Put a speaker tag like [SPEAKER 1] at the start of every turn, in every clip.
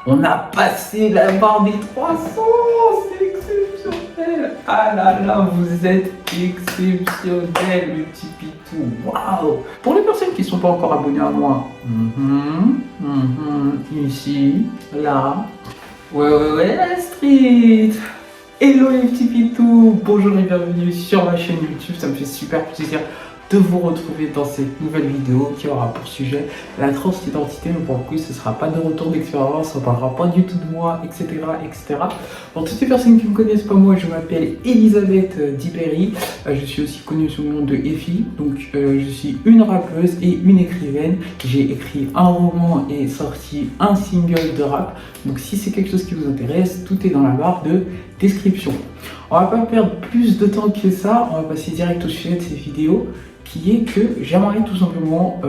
[SPEAKER 1] On a passé la barre des 300, c'est exceptionnel. Ah là là, vous êtes exceptionnel, le petit Pitou. Waouh. Pour les personnes qui ne sont pas encore abonnées à moi, ici, là, ouais, la street. Hello les petits Pitous, bonjour et bienvenue sur ma chaîne YouTube, ça me fait super plaisir de vous retrouver dans cette nouvelle vidéo qui aura pour sujet la transidentité, mais pour le coup ce ne sera pas de retour d'expérience, on ne parlera pas du tout de moi, etc. etc. Pour toutes les personnes qui ne me connaissent pas, moi je m'appelle Elisabeth Diperi, je suis aussi connue sous le nom de Effie, donc je suis une rappeuse et une écrivaine. J'ai écrit un roman et sorti un single de rap, donc si c'est quelque chose qui vous intéresse, tout est dans la barre de description. On va pas perdre plus de temps que ça, on va passer direct au sujet de cette vidéo, qui est que j'aimerais tout simplement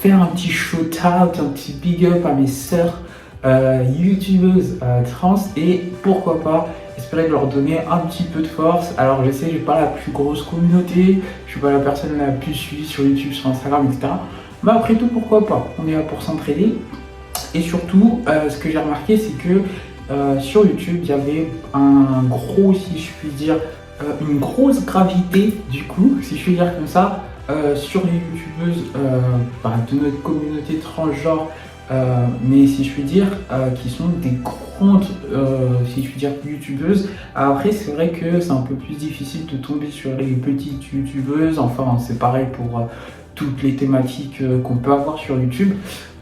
[SPEAKER 1] faire un petit shout-out, un petit big up à mes sœurs youtubeuses trans, et pourquoi pas espérer de leur donner un petit peu de force. Alors je sais, j'ai pas la plus grosse communauté, je suis pas la personne la plus suivie sur YouTube, sur Instagram, etc. Mais après tout, pourquoi pas, on est là pour s'entraider. Et surtout, ce que j'ai remarqué, c'est que sur YouTube, il y avait un gros, si je puis dire, une grosse gravité, du coup, si je puis dire comme ça, sur les youtubeuses de notre communauté transgenre, mais si je puis dire, qui sont des grandes, si je puis dire, youtubeuses. Après, c'est vrai que c'est un peu plus difficile de tomber sur les petites youtubeuses, enfin, c'est pareil pour toutes les thématiques qu'on peut avoir sur YouTube.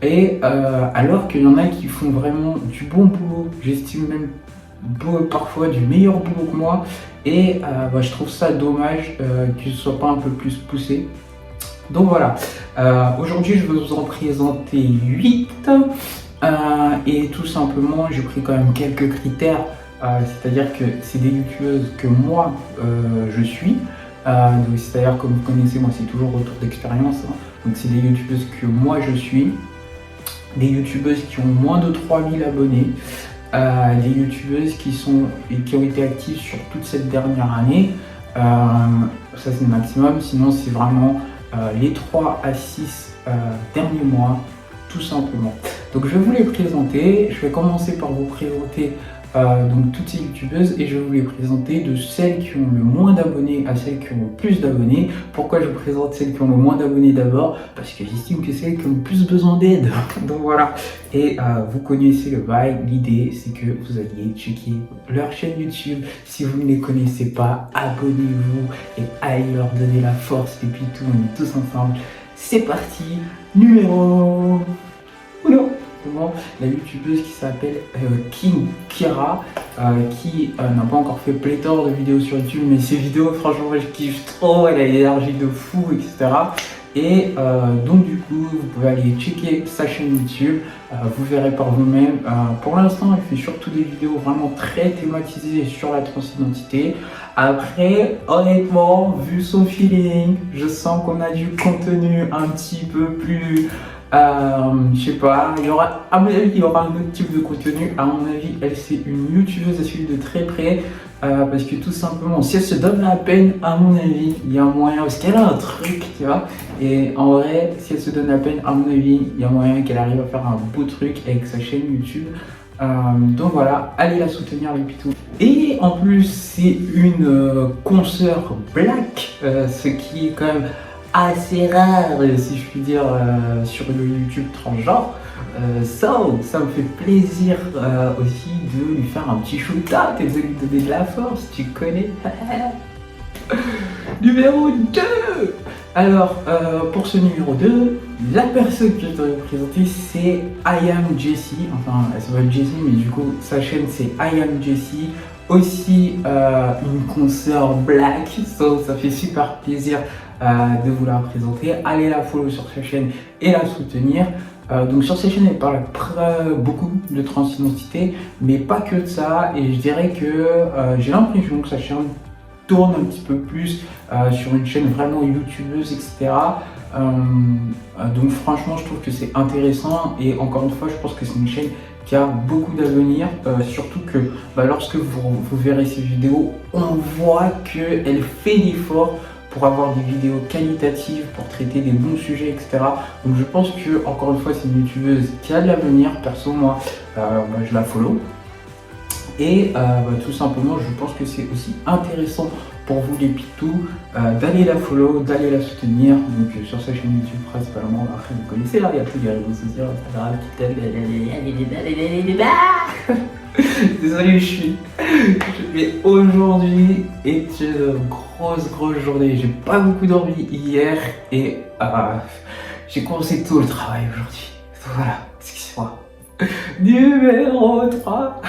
[SPEAKER 1] Et alors qu'il y en a qui font vraiment du bon boulot, j'estime même parfois du meilleur boulot que moi, et je trouve ça dommage que ce soit pas un peu plus poussé. Donc voilà, aujourd'hui je vais vous en présenter 8 et tout simplement j'ai pris quand même quelques critères, c'est-à-dire que c'est des youtubeuses que moi je suis. C'est-à-dire, comme vous connaissez, moi c'est toujours retour d'expérience, hein. Donc c'est des youtubeuses que moi je suis, des youtubeuses qui ont moins de 3000 abonnés, des youtubeuses qui ont été actives sur toute cette dernière année, ça c'est le maximum, sinon c'est vraiment les 3 à 6 derniers mois, tout simplement. Donc je vais vous les présenter, je vais commencer par vous présenter donc toutes ces youtubeuses, et je vais vous les présenter de celles qui ont le moins d'abonnés à celles qui ont le plus d'abonnés. Pourquoi je vous présente celles qui ont le moins d'abonnés d'abord? Parce que j'estime que c'est celles qui ont le plus besoin d'aide. Donc voilà, et vous connaissez le bail, l'idée c'est que vous alliez checker leur chaîne YouTube. Si vous ne les connaissez pas, abonnez-vous et allez leur donner la force, et puis tout, on est tous ensemble. C'est parti, numéro 1. La youtubeuse qui s'appelle King Kira, qui n'a pas encore fait pléthore de vidéos sur YouTube, mais ses vidéos, franchement, je kiffe trop, elle a l'énergie de fou, etc. Et donc du coup, vous pouvez aller checker sa chaîne YouTube, vous verrez par vous-même. Pour l'instant, elle fait surtout des vidéos vraiment très thématisées sur la transidentité. Après, honnêtement, vu son feeling, je sens qu'on a du contenu un petit peu plus... je sais pas, à mon avis, il y aura un autre type de contenu. À mon avis, elle, c'est une youtubeuse à suivre de très près, parce que tout simplement, si elle se donne la peine, à mon avis, il y a moyen, parce qu'elle a un truc, tu vois. Et en vrai, si elle se donne la peine, à mon avis, il y a moyen qu'elle arrive à faire un beau truc avec sa chaîne YouTube. Donc voilà, allez la soutenir, les pitous. Et en plus, c'est une consoeur black, ce qui est quand même assez rare, si je puis dire, sur le YouTube transgenre. Ça me fait plaisir aussi de lui faire un petit shoot-out et de lui donner de la force, tu connais. Numéro 2. Alors, pour ce numéro 2, la personne que je dois vous présenter, c'est I Am Jessie. Enfin, elle s'appelle Jessie, mais du coup, sa chaîne, c'est I Am Jessie. Aussi, une consoeur black, ça fait super plaisir de vous la présenter. Allez la follow sur sa chaîne et la soutenir. Donc sur sa chaîne, elle parle beaucoup de transidentité, mais pas que de ça. Et je dirais que j'ai l'impression que sa chaîne tourne un petit peu plus sur une chaîne vraiment youtubeuse, etc. Donc franchement, je trouve que c'est intéressant, et encore une fois, je pense que c'est une chaîne qui a beaucoup d'avenir, surtout que lorsque vous verrez ces vidéos, on voit qu'elle fait l'effort pour avoir des vidéos qualitatives, pour traiter des bons sujets, etc. Donc je pense que, encore une fois, c'est une youtubeuse qui a de l'avenir. Perso, moi, je la follow. Et tout simplement, je pense que c'est aussi intéressant pour vous les pitous d'aller la follow, d'aller la soutenir. Donc sur sa chaîne YouTube principalement, après vous connaissez là, il y a tous les réseaux sociaux, Instagram, TikTok, désolé mais aujourd'hui est une grosse journée. J'ai pas beaucoup dormi hier et j'ai commencé tôt le travail aujourd'hui. Voilà, excusez-moi. Numéro 3.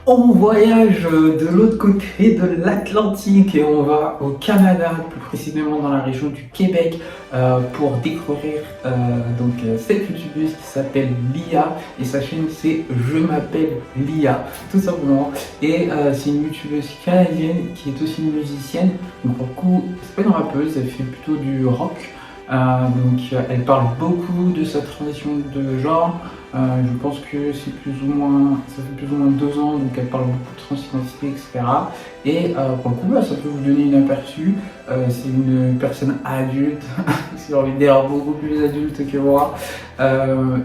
[SPEAKER 1] On voyage de l'autre côté de l'Atlantique et on va au Canada, plus précisément dans la région du Québec, pour découvrir cette youtubeuse qui s'appelle Lia et sa chaîne c'est Je m'appelle Lia, tout simplement. Et c'est une youtubeuse canadienne qui est aussi une musicienne. Donc pour le coup, c'est pas une rappeuse, elle fait plutôt du rock. Elle parle beaucoup de sa transition de genre. Je pense que ça fait plus ou moins 2 ans, donc elle parle beaucoup de transidentité, etc. Et pour le coup, ça peut vous donner une aperçu. C'est une personne adulte, si j'ai envie de dire beaucoup plus adulte que moi.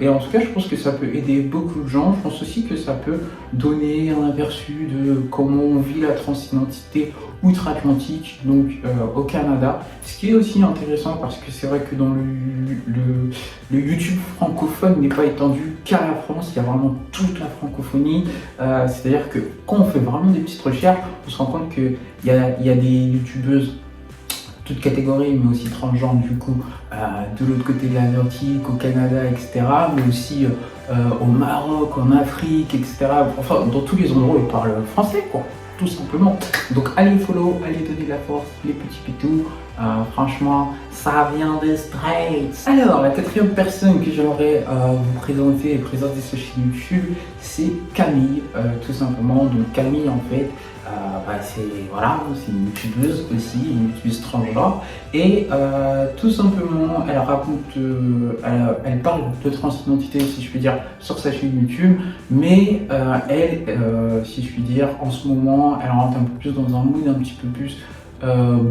[SPEAKER 1] Et en tout cas, je pense que ça peut aider beaucoup de gens. Je pense aussi que ça peut donner un aperçu de comment on vit la transidentité outre-Atlantique, donc au Canada. Ce qui est aussi intéressant parce que c'est vrai que dans le YouTube francophone n'est pas étendu qu'à la France, il y a vraiment toute la francophonie. C'est-à-dire que quand on fait vraiment des petites recherches, on se rend compte qu'il y a des youtubeuses toutes catégories, mais aussi transgenres du coup, de l'autre côté de l'Atlantique, au Canada, etc. Mais aussi au Maroc, en Afrique, etc. Enfin, dans tous les endroits où ils parlent français, quoi. Tout simplement. Donc allez follow, allez donner de la force, les petits pitous. Franchement, ça vient des Straits. Alors, la 4e personne que j'aimerais vous présenter et présenter sur chaîne YouTube, c'est Camille, tout simplement. Donc Camille, en fait, c'est une youtubeuse aussi, une youtubeuse transgenre. Et tout simplement, elle raconte, elle parle de transidentité, si je puis dire, sur sa chaîne YouTube. Mais si je puis dire, en ce moment, elle rentre un peu plus dans un mood un petit peu plus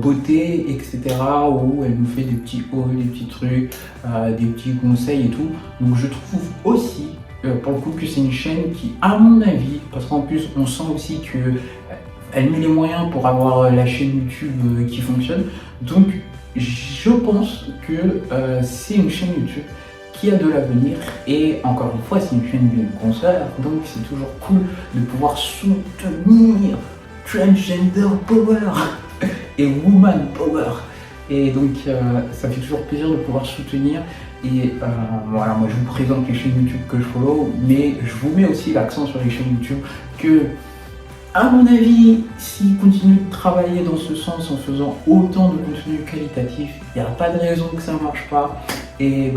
[SPEAKER 1] beauté, etc. où elle nous fait des petits hauls, des petits trucs, des petits conseils et tout. Donc je trouve aussi, pour le coup, que c'est une chaîne qui, à mon avis, parce qu'en plus on sent aussi que elle met les moyens pour avoir la chaîne YouTube qui fonctionne. Donc je pense que c'est une chaîne YouTube qui a de l'avenir et encore une fois c'est une chaîne d'une consoeur, donc c'est toujours cool de pouvoir soutenir Transgender Power et Woman Power. Et donc ça fait toujours plaisir de pouvoir soutenir. Et voilà, moi je vous présente les chaînes YouTube que je follow, mais je vous mets aussi l'accent sur les chaînes YouTube que, à mon avis, s'ils continuent de travailler dans ce sens en faisant autant de contenu qualitatif, il n'y a pas de raison que ça ne marche pas. Et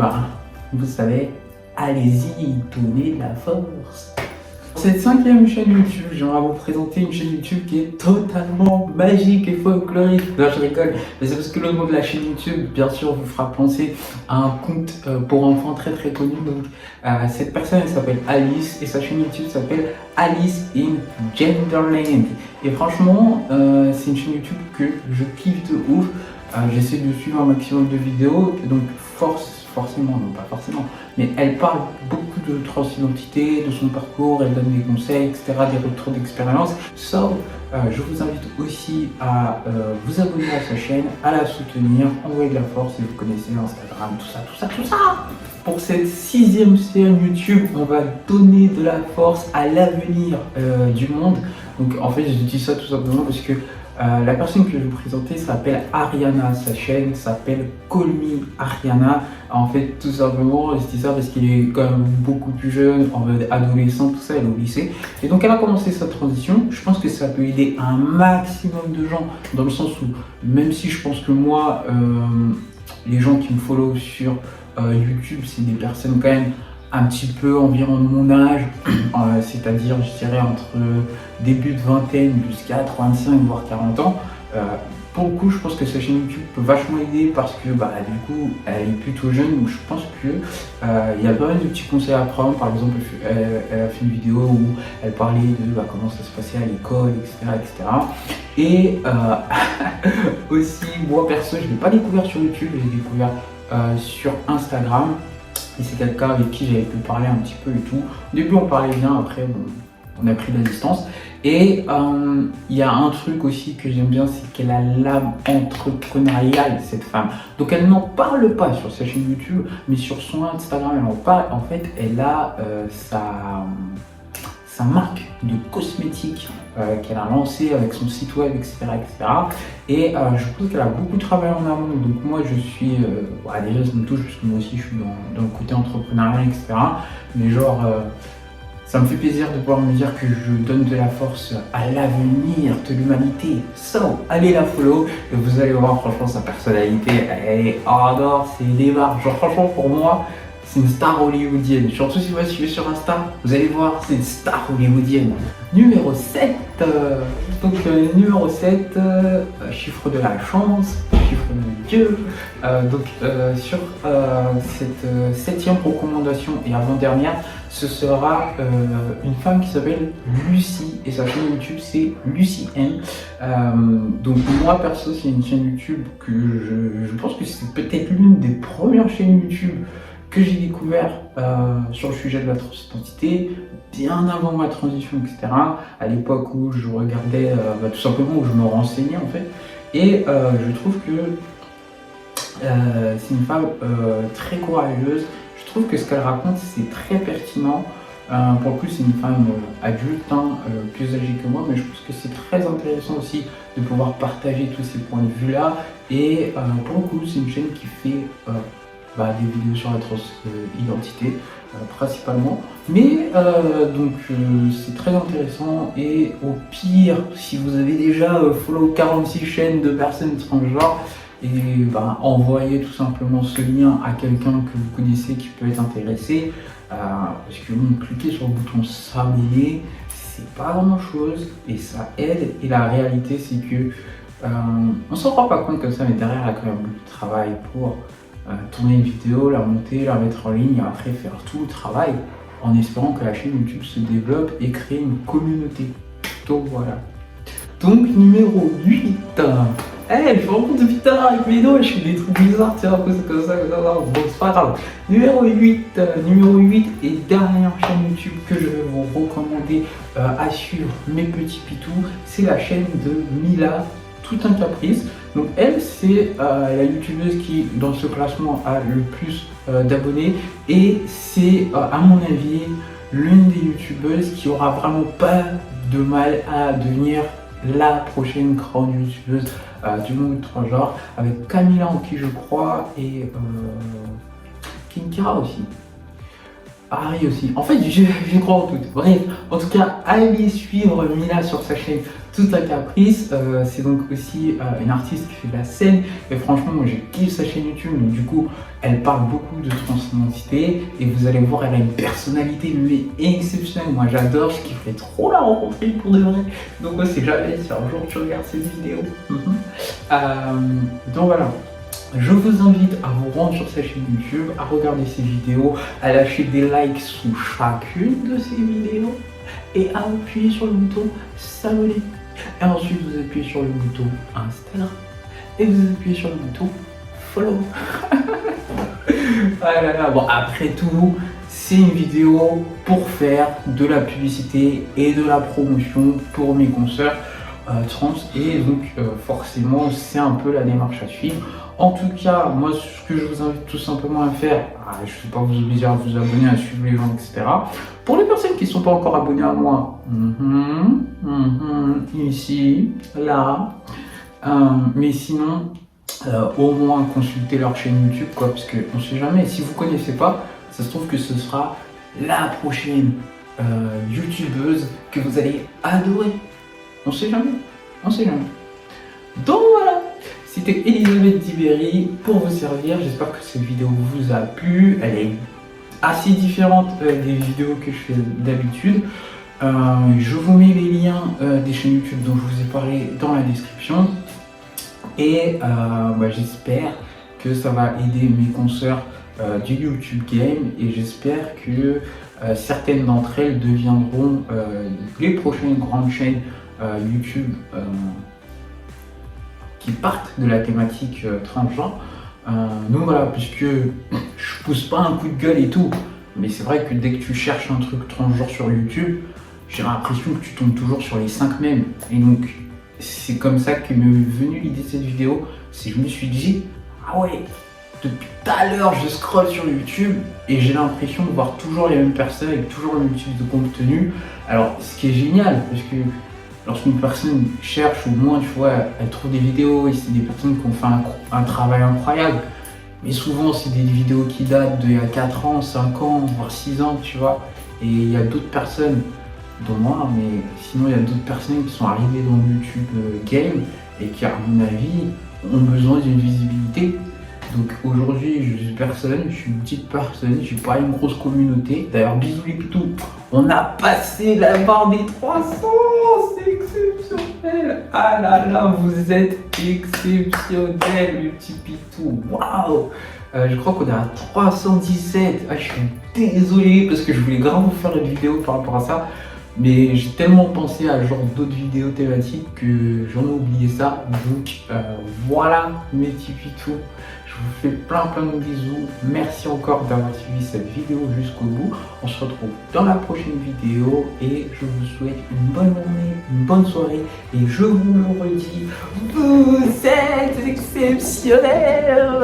[SPEAKER 1] vous savez, allez-y, donnez de la force. Cette 5e chaîne YouTube, j'aimerais vous présenter une chaîne YouTube qui est totalement magique et folklorique. Non, je rigole, mais c'est parce que le nom de la chaîne YouTube, bien sûr, vous fera penser à un conte pour enfants très connu. Donc, cette personne, elle s'appelle Alice et sa chaîne YouTube s'appelle Alice in Genderland. Et franchement, c'est une chaîne YouTube que je kiffe de ouf. J'essaie de suivre un maximum de vidéos, donc forcément, non pas forcément, mais elle parle beaucoup de transidentité, de son parcours, elle donne des conseils, etc., des retours d'expérience. Je vous invite aussi à vous abonner à sa chaîne, à la soutenir, envoyer de la force, si vous connaissez Instagram, tout ça. Pour cette 6e chaîne YouTube, on va donner de la force à l'avenir du monde. Donc en fait, je dis ça tout simplement parce que la personne que je vais vous présenter s'appelle Ariana, sa chaîne s'appelle Call Me Ariana. En fait, tout simplement, je dis ça parce qu'il est quand même beaucoup plus jeune, en mode adolescent, tout ça, elle est au lycée. Et donc, elle a commencé sa transition. Je pense que ça peut aider un maximum de gens, dans le sens où, même si je pense que moi, les gens qui me follow sur YouTube, c'est des personnes quand même un petit peu environ de mon âge, c'est-à-dire, je dirais, entre début de vingtaine jusqu'à 35 voire 40 ans. pour le coup, je pense que sa chaîne YouTube peut vachement aider parce que bah, du coup, elle est plutôt jeune, donc je pense que il y a pas mal de petits conseils à prendre. Par exemple, elle a fait une vidéo où elle parlait de bah, comment ça se passait à l'école, etc., etc. Et aussi, moi perso, je ne l'ai pas découvert sur YouTube, je l'ai découvert sur Instagram. Et c'est quelqu'un avec qui j'avais pu parler un petit peu et tout. Au début, on parlait bien, après, on a pris la distance. Et il y a un truc aussi que j'aime bien, c'est qu'elle a l'âme entrepreneuriale, cette femme. Donc elle n'en parle pas sur sa chaîne YouTube, mais sur son Instagram, elle en parle. En fait, elle a sa marque de cosmétiques qu'elle a lancée avec son site web, etc. etc. Et je pense qu'elle a beaucoup travaillé en amont. Donc moi, je suis... déjà, ça me touche, parce que moi aussi, je suis dans le côté entrepreneurial, etc. Mais genre... ça me fait plaisir de pouvoir me dire que je donne de la force à l'avenir de l'humanité. So, allez la follow et vous allez voir, franchement, sa personnalité, elle est hors d'or, c'est des barres. Genre, franchement, pour moi, c'est une star hollywoodienne. Surtout si vous la suivez sur Insta, vous allez voir, c'est une star hollywoodienne. Numéro 7. Numéro 7, chiffre de la chance, chiffre de Dieu. Sur cette 7e recommandation et avant-dernière, ce sera une femme qui s'appelle Lucie et sa chaîne YouTube c'est Lucie N. Donc moi perso, c'est une chaîne YouTube que je pense que c'est peut-être l'une des premières chaînes YouTube que j'ai découvert sur le sujet de la transidentité, bien avant ma transition, etc. À l'époque où je regardais, tout simplement où je me renseignais en fait. Et je trouve que c'est une femme très courageuse. Je trouve que ce qu'elle raconte, c'est très pertinent. Pour le coup, c'est une femme adulte, plus âgée que moi, mais je pense que c'est très intéressant aussi de pouvoir partager tous ces points de vue-là. Et pour le coup, c'est une chaîne qui fait des vidéos sur la transidentité, principalement. Mais c'est très intéressant. Et au pire, si vous avez déjà follow 46 chaînes de personnes transgenres, et envoyez tout simplement ce lien à quelqu'un que vous connaissez qui peut être intéressé, parce que cliquer sur le bouton s'abonner, c'est pas grand chose et ça aide. Et la réalité, c'est que on s'en rend pas compte comme ça, mais derrière, il y a quand même beaucoup de travail pour tourner une vidéo, la monter, la mettre en ligne et après faire tout le travail en espérant que la chaîne YouTube se développe et crée une communauté. Donc voilà. Donc numéro 8. Je me rends compte depuis tout à l'heure avec mes doigts, je fais des trucs bizarres, tiens, comme ça, bon, c'est pas grave. Numéro 8 et dernière chaîne YouTube que je vais vous recommander à suivre, mes petits pitous, c'est la chaîne de Mila, Tout un Caprice. Donc elle, c'est la youtubeuse qui, dans ce classement, a le plus d'abonnés et c'est, à mon avis, l'une des youtubeuses qui aura vraiment pas de mal à devenir la prochaine grande youtubeuse du monde transgenre, avec Camila en qui je crois et Kinkara aussi. Harry aussi. En fait, je crois en tout. Bref, en tout cas, allez suivre Mila sur sa chaîne Tout un Caprice. C'est donc aussi une artiste qui fait de la scène. Et franchement, moi, je kiffe sa chaîne YouTube. Donc, du coup, elle parle beaucoup de transidentité. Et vous allez voir, elle a une personnalité mais exceptionnelle. Moi, j'adore. Je kifferais trop la rencontrer pour de vrai. Donc, moi, c'est jamais si un jour tu regardes cette vidéo. Donc, voilà. Je vous invite à vous rendre sur sa chaîne YouTube, à regarder ses vidéos, à lâcher des likes sous chacune de ses vidéos et à appuyer sur le bouton s'abonner. Et ensuite vous appuyez sur le bouton Instagram et vous appuyez sur le bouton follow. Bon, après tout, c'est une vidéo pour faire de la publicité et de la promotion pour mes consoeurs trans et donc forcément c'est un peu la démarche à suivre. En tout cas, moi ce que je vous invite tout simplement à faire, je ne vais pas vous obliger à vous abonner, à suivre les gens, etc. Pour les personnes qui ne sont pas encore abonnées à moi, ici, là, mais sinon, au moins consulter leur chaîne YouTube, quoi, parce qu'on ne sait jamais, si vous ne connaissez pas, ça se trouve que ce sera la prochaine youtubeuse que vous allez adorer. On sait jamais, on sait jamais. Donc voilà, c'était Elisabeth Dibéry pour vous servir. J'espère que cette vidéo vous a plu. Elle est assez différente des vidéos que je fais d'habitude. Je vous mets les liens des chaînes YouTube dont je vous ai parlé dans la description. Et j'espère que ça va aider mes consoeurs du YouTube Game, et j'espère que certaines d'entre elles deviendront les prochaines grandes chaînes YouTube qui partent de la thématique transgenre. Donc voilà, puisque je pousse pas un coup de gueule et tout, mais c'est vrai que dès que tu cherches un truc transgenre sur YouTube, j'ai l'impression que tu tombes toujours sur les 5 mêmes. Et donc c'est comme ça que m'est venue l'idée de cette vidéo. C'est que je me suis dit, ah ouais, depuis tout à l'heure je scrolle sur YouTube et j'ai l'impression de voir toujours les mêmes personnes avec toujours le même type de contenu. Alors ce qui est génial, parce que lorsqu'une personne cherche, au moins, tu vois, elle trouve des vidéos et c'est des personnes qui ont fait un travail incroyable. Mais souvent, c'est des vidéos qui datent d'il y a 4 ans, 5 ans, voire 6 ans, tu vois. Et il y a d'autres personnes, dont moi, mais sinon, il y a d'autres personnes qui sont arrivées dans le YouTube Game et qui, à mon avis, ont besoin d'une visibilité. Donc aujourd'hui, je suis personne, je suis une petite personne, je suis pas une grosse communauté. D'ailleurs, bisous les pitous, on a passé la barre des 300, c'est exceptionnel. Ah là là, vous êtes exceptionnel, les petits pitous, waouh. Je crois qu'on est à 317. Ah, je suis désolé parce que je voulais grave vous faire une vidéo par rapport à ça. Mais j'ai tellement pensé à genre d'autres vidéos thématiques que j'en ai oublié ça. Donc voilà mes petits pitous. Je vous fais plein de bisous. Merci encore d'avoir suivi cette vidéo jusqu'au bout. On se retrouve dans la prochaine vidéo et je vous souhaite une bonne journée, une bonne soirée. Et je vous le redis, vous êtes exceptionnels.